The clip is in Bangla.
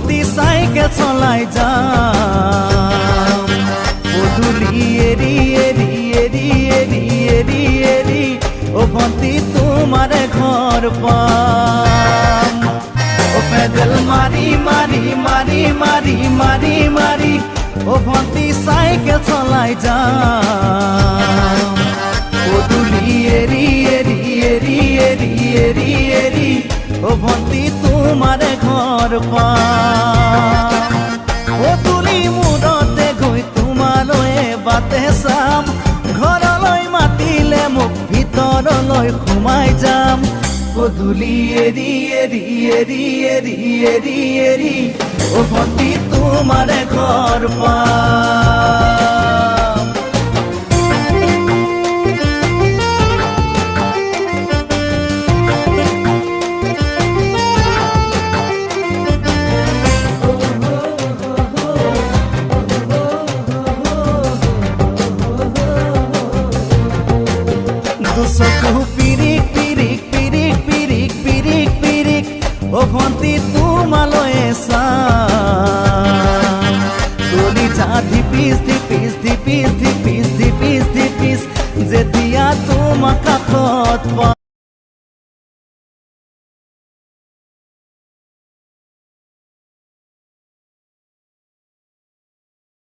ভন্তি চাইকেল চলাই যাম পদূলি এৰি এৰি এৰি এৰি এৰি এৰি ও ভন্তি তোমারে ঘর পাম ও পেডেল মারি মারি মারি মারি মারি মারি ও ভন্তি চাইকেল চলাই যাম পদূলি এরি এরি এরি এরি এরি এরি ও ভন্তি তোমারে ঘর পাম পদূলি মূৰতে গৈ তোমালৈ বাটে চাম ঘৰলৈ মাতিলে মোক ভিতৰলৈ সোমাই যাম পদূলি এৰি এৰি এৰি এৰি এৰি এৰি ও ভন্তি তোমারে ঘর পাম দুচকু পিৰিক পিৰিক পিৰিক পিৰিক পিৰিক পিৰিক ও ভন্তি তোমালৈ চাম কলিজা ধিপিস ধিপিস ধিপিস ধিপিস ধিপিস ধিপিস যেতিয়া তোমাক কাষত